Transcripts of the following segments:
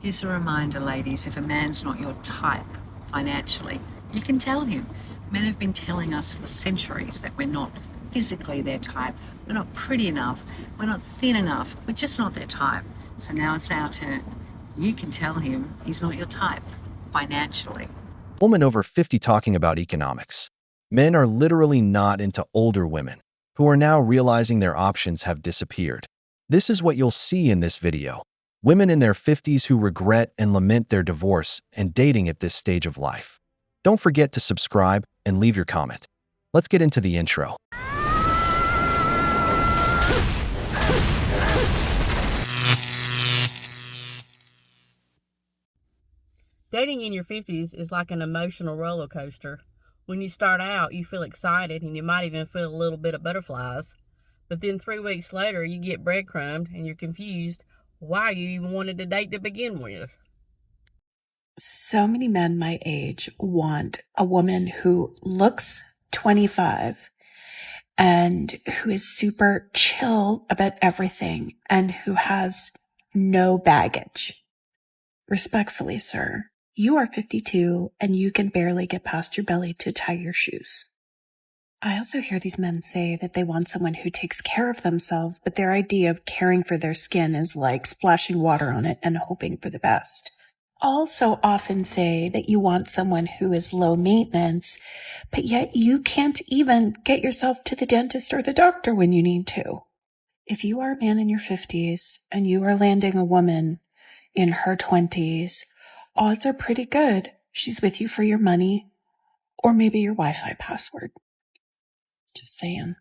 Here's a reminder, ladies, if a man's not your type financially, you can tell him. Men have been telling us for centuries that we're not physically their type, we're not pretty enough, we're not thin enough, we're just not their type. So now it's our turn. You can tell him he's not your type financially. Woman over 50 talking about economics. Men are literally not into older women, who are now realizing their options have disappeared. This is what you'll see in this video. Women in their 50s who regret and lament their divorce and dating at this stage of life. Don't forget to subscribe and leave your comment. Let's get into the intro. Dating in your 50s is like an emotional roller coaster. When you start out, you feel excited and you might even feel a little bit of butterflies. But then 3 weeks later, you get breadcrumbed and you're confused why you even wanted to date to begin with. So many men my age want a woman who looks 25 and who is super chill about everything and who has no baggage. Respectfully, sir, you are 52 and you can barely get past your belly to tie your shoes. I also hear these men say that they want someone who takes care of themselves, but their idea of caring for their skin is like splashing water on it and hoping for the best. Also often say that you want someone who is low maintenance, but yet you can't even get yourself to the dentist or the doctor when you need to. If you are a man in your 50s and you are landing a woman in her 20s, odds are pretty good she's with you for your money or maybe your Wi-Fi password. Just saying.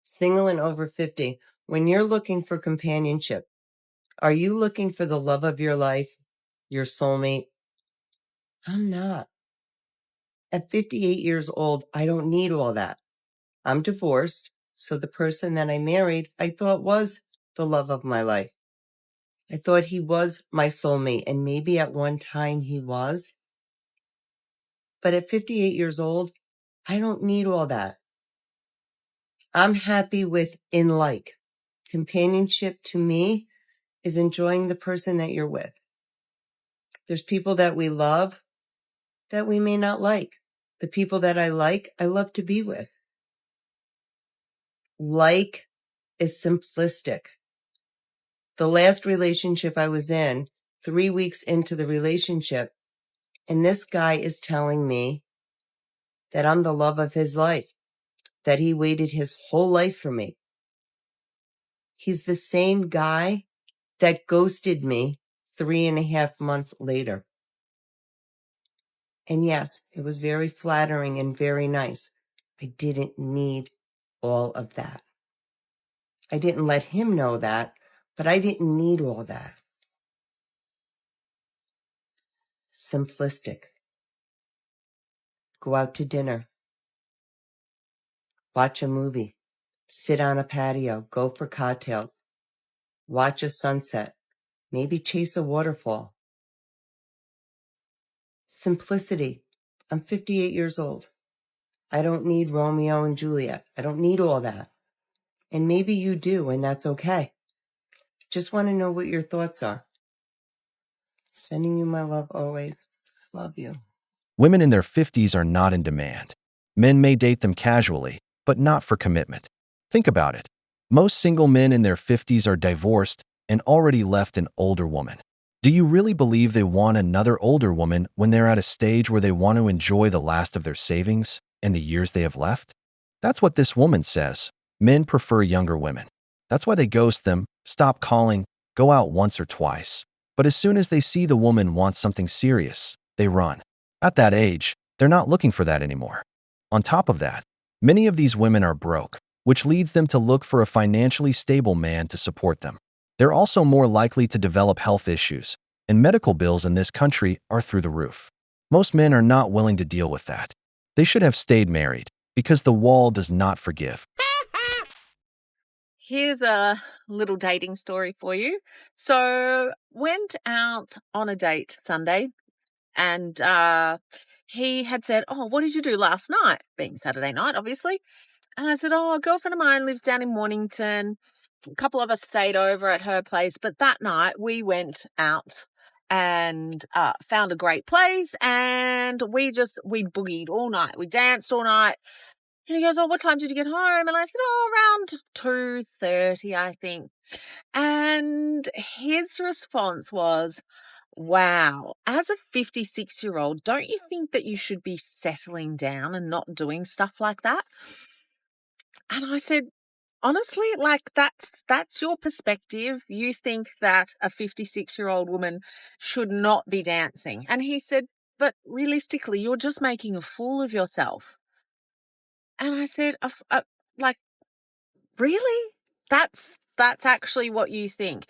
Single and over 50, when you're looking for companionship, are you looking for the love of your life, your soulmate? I'm not. At 58 years old, I don't need all that. I'm divorced, so the person that I married, I thought was the love of my life. I thought he was my soulmate, and maybe at one time he was. But at 58 years old, I don't need all that. I'm happy with in like. Companionship to me is enjoying the person that you're with. There's people that we love that we may not like. The people that I like, I love to be with. Like is simplistic. The last relationship I was in, 3 weeks into the relationship, and this guy is telling me that I'm the love of his life, that he waited his whole life for me. He's the same guy that ghosted me 3.5 months later. And yes, it was very flattering and very nice. I didn't need all of that. I didn't let him know that, but I didn't need all that. Simplistic. Go out to dinner. Watch a movie. Sit on a patio. Go for cocktails. Watch a sunset. Maybe chase a waterfall. Simplicity. I'm 58 years old. I don't need Romeo and Juliet. I don't need all that. And maybe you do, and that's okay. Just want to know what your thoughts are. Sending you my love always. Love you. Women in their 50s are not in demand. Men may date them casually, but not for commitment. Think about it. Most single men in their 50s are divorced and already left an older woman. Do you really believe they want another older woman when they're at a stage where they want to enjoy the last of their savings and the years they have left? That's what this woman says. Men prefer younger women. That's why they ghost them, stop calling, go out once or twice. But as soon as they see the woman wants something serious, they run. At that age, they're not looking for that anymore. On top of that, many of these women are broke, which leads them to look for a financially stable man to support them. They're also more likely to develop health issues, and medical bills in this country are through the roof. Most men are not willing to deal with that. They should have stayed married, because the wall does not forgive. Here's a little dating story for you. So, went out on a date Sunday, and he had said, "Oh, what did you do last night?" Being Saturday night, obviously. And I said, oh, a girlfriend of mine lives down in Mornington. A couple of us stayed over at her place. But that night we went out and found a great place, and we boogied all night. We danced all night. And he goes, oh, what time did you get home? And I said, oh, around 2:30, I think. And his response was, wow, as a 56-year-old, don't you think that you should be settling down and not doing stuff like that? And I said, honestly, like that's your perspective. You think that a 56-year-old woman should not be dancing. And he said, but realistically, you're just making a fool of yourself. And I said, like, really? That's actually what you think?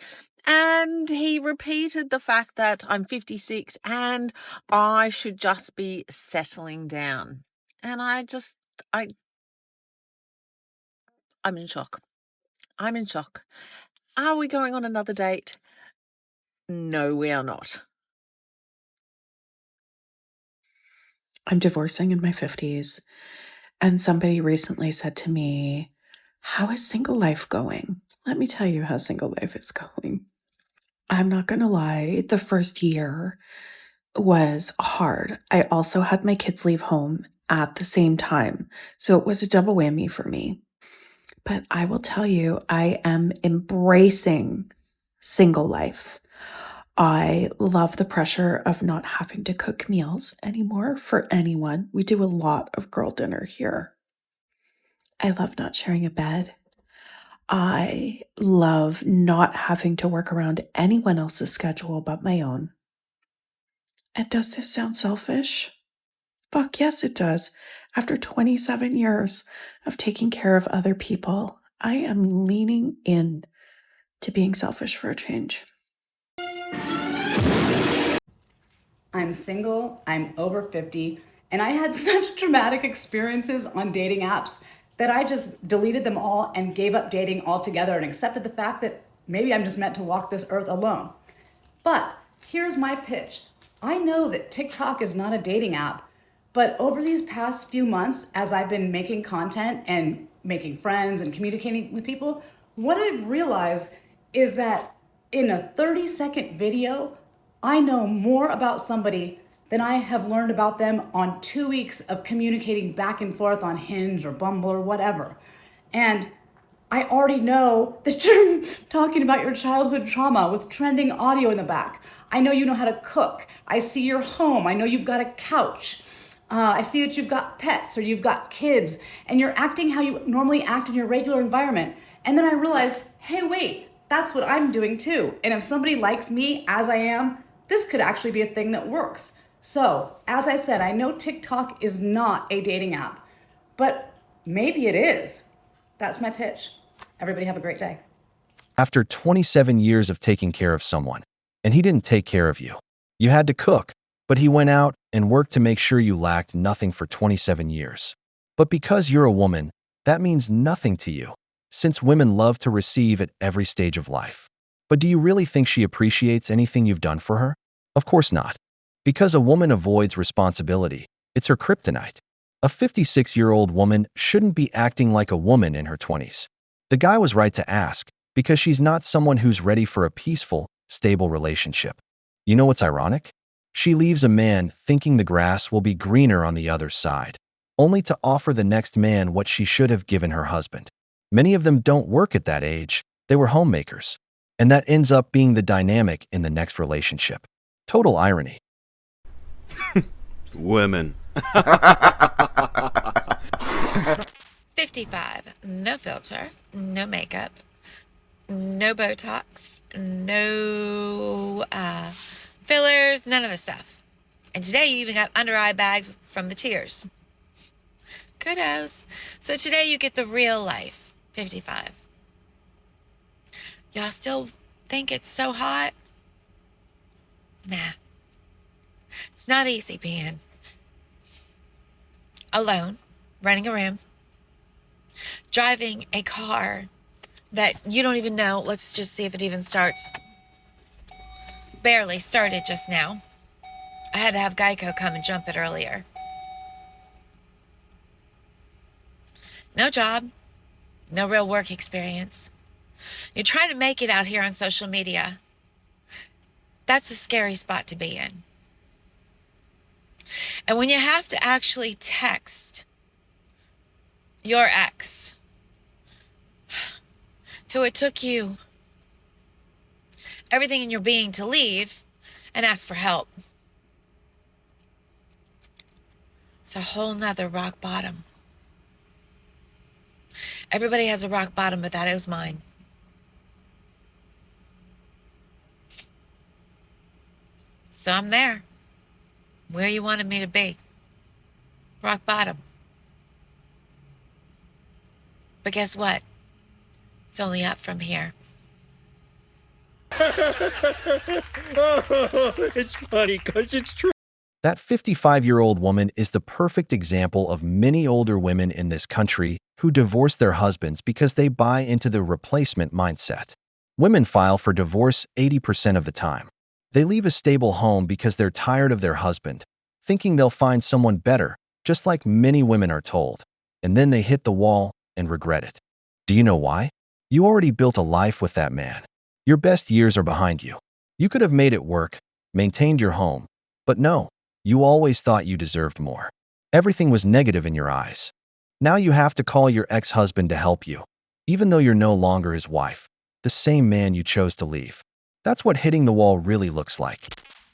And he repeated the fact that I'm 56 and I should just be settling down. And I'm in shock. I'm in shock. Are we going on another date? No, we are not. I'm divorcing in my 50s, and somebody recently said to me, how is single life going? Let me tell you how single life is going. I'm not going to lie, the first year was hard. I also had my kids leave home at the same time, so it was a double whammy for me. But I will tell you, I am embracing single life. I love the pressure of not having to cook meals anymore for anyone. We do a lot of girl dinner here. I love not sharing a bed. I love not having to work around anyone else's schedule but my own. And does this sound selfish? Fuck yes, it does. After 27 years of taking care of other people, I am leaning in to being selfish for a change. I'm single, I'm over 50, and I had such traumatic experiences on dating apps that I just deleted them all and gave up dating altogether and accepted the fact that maybe I'm just meant to walk this earth alone. But here's my pitch. I know that TikTok is not a dating app, but over these past few months, as I've been making content and making friends and communicating with people, what I've realized is that in a 30-second video, I know more about somebody than I have learned about them on 2 weeks of communicating back and forth on Hinge or Bumble or whatever. And I already know that you're talking about your childhood trauma with trending audio in the back. I know you know how to cook. I see your home. I know you've got a couch. I see that you've got pets or you've got kids and you're acting how you normally act in your regular environment. And then I realize, hey, wait, that's what I'm doing too. And if somebody likes me as I am, this could actually be a thing that works. So, as I said, I know TikTok is not a dating app, but maybe it is. That's my pitch. Everybody have a great day. After 27 years of taking care of someone, and he didn't take care of you. You had to cook, but he went out and worked to make sure you lacked nothing for 27 years. But because you're a woman, that means nothing to you, since women love to receive at every stage of life. But do you really think she appreciates anything you've done for her? Of course not. Because a woman avoids responsibility, it's her kryptonite. A 56-year-old woman shouldn't be acting like a woman in her 20s. The guy was right to ask, because she's not someone who's ready for a peaceful, stable relationship. You know what's ironic? She leaves a man thinking the grass will be greener on the other side, only to offer the next man what she should have given her husband. Many of them don't work at that age. They were homemakers. And that ends up being the dynamic in the next relationship. Total irony. Women. 55. No filter, no makeup, no Botox, no fillers, none of the stuff. And today you even got under eye bags from the tears. Kudos. So today you get the real life, 55. Y'all still think it's so hot? Nah. It's not easy being alone, running around, driving a car that you don't even know. Let's just see if it even starts. Barely started just now. I had to have Geico come and jump it earlier. No job, no real work experience. You're trying to make it out here on social media. That's a scary spot to be in. And when you have to actually text your ex, who it took you everything in your being to leave and ask for help, it's a whole nother rock bottom. Everybody has a rock bottom, but that is mine. So I'm there, where you wanted me to be. Rock bottom. But guess what? It's only up from here. It's funny because it's true. That 55-year-old woman is the perfect example of many older women in this country who divorce their husbands because they buy into the replacement mindset. Women file for divorce 80% of the time. They leave a stable home because they're tired of their husband, thinking they'll find someone better, just like many women are told. And then they hit the wall and regret it. Do you know why? You already built a life with that man. Your best years are behind you. You could have made it work, maintained your home, but no, you always thought you deserved more. Everything was negative in your eyes. Now you have to call your ex-husband to help you, even though you're no longer his wife, the same man you chose to leave. That's what hitting the wall really looks like.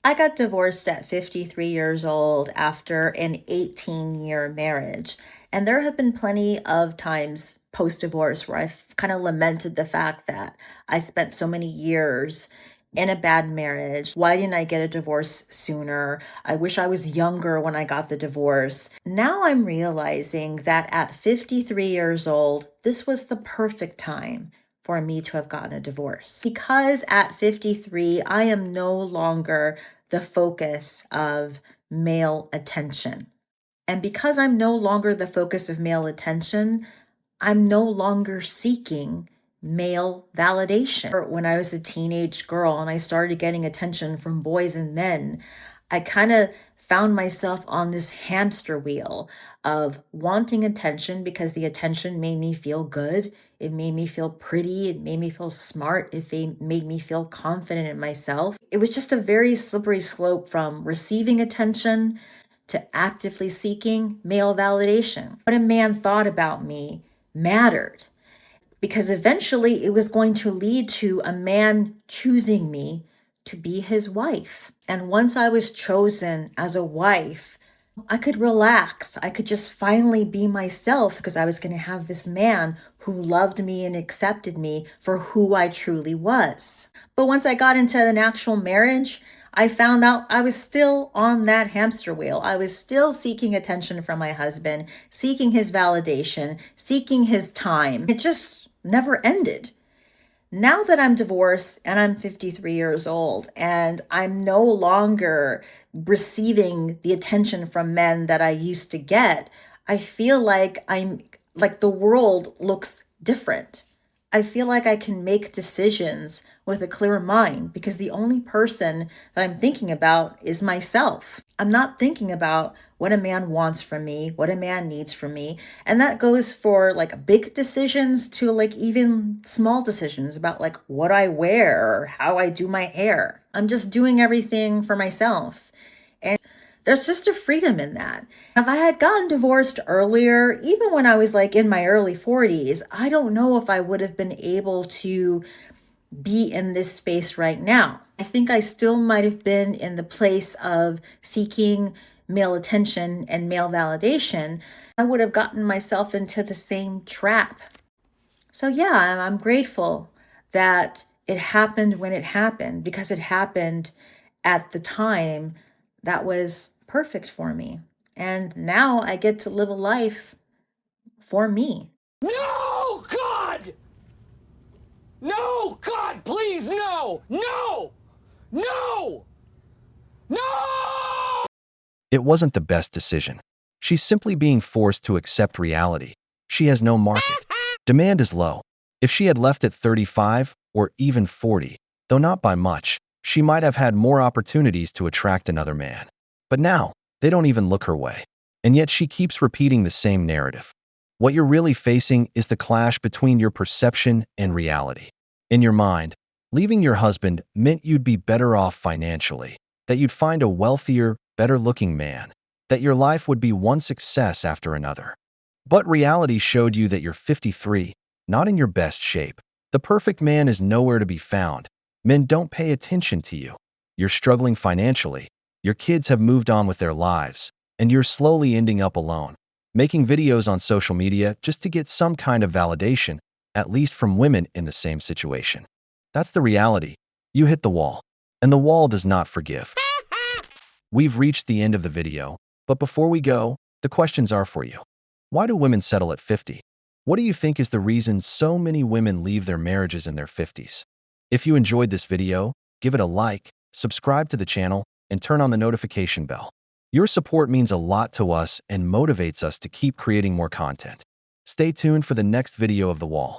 I got divorced at 53 years old after an 18-year marriage. And there have been plenty of times post-divorce where I've kind of lamented the fact that I spent so many years in a bad marriage. Why didn't I get a divorce sooner? I wish I was younger when I got the divorce. Now I'm realizing that at 53 years old, this was the perfect time for me to have gotten a divorce. Because at 53, I am no longer the focus of male attention. And because I'm no longer the focus of male attention, I'm no longer seeking male validation. When I was a teenage girl and I started getting attention from boys and men, I kind of found myself on this hamster wheel of wanting attention because the attention made me feel good. It made me feel pretty. It made me feel smart. It made me feel confident in myself. It was just a very slippery slope from receiving attention to actively seeking male validation. What a man thought about me mattered, because eventually it was going to lead to a man choosing me to be his wife. And once I was chosen as a wife, I could relax. I could just finally be myself because I was going to have this man who loved me and accepted me for who I truly was. But once I got into an actual marriage, I found out I was still on that hamster wheel. I was still seeking attention from my husband, seeking his validation, seeking his time. It just never ended. Now that I'm divorced and I'm 53 years old and I'm no longer receiving the attention from men that I used to get, I feel like the world looks different. I feel like I can make decisions with a clear mind because the only person that I'm thinking about is myself. I'm not thinking about what a man wants from me, what a man needs from me. And that goes for like big decisions to like even small decisions about like what I wear or how I do my hair. I'm just doing everything for myself. And there's just a freedom in that. If I had gotten divorced earlier, even when I was like in my early 40s, I don't know if I would have been able to be in this space right now. I think I still might have been in the place of seeking male attention and male validation. I would have gotten myself into the same trap. So yeah, I'm grateful that it happened when it happened because it happened at the time that was perfect for me. And now I get to live a life for me. No, God! No, God, please, no! No! No! No! It wasn't the best decision. She's simply being forced to accept reality. She has no market. Demand is low. If she had left at 35 or even 40, though not by much, she might have had more opportunities to attract another man. But now, they don't even look her way. And yet she keeps repeating the same narrative. What you're really facing is the clash between your perception and reality. In your mind, leaving your husband meant you'd be better off financially, that you'd find a wealthier, better-looking man, that your life would be one success after another. But reality showed you that you're 53, not in your best shape. The perfect man is nowhere to be found. Men don't pay attention to you. You're struggling financially. Your kids have moved on with their lives, and you're slowly ending up alone, making videos on social media just to get some kind of validation, at least from women in the same situation. That's the reality. You hit the wall, and the wall does not forgive. We've reached the end of the video, but before we go, the questions are for you. Why do women settle at 50? What do you think is the reason so many women leave their marriages in their 50s? If you enjoyed this video, give it a like, subscribe to the channel, and turn on the notification bell. Your support means a lot to us and motivates us to keep creating more content. Stay tuned for the next video of The Wall.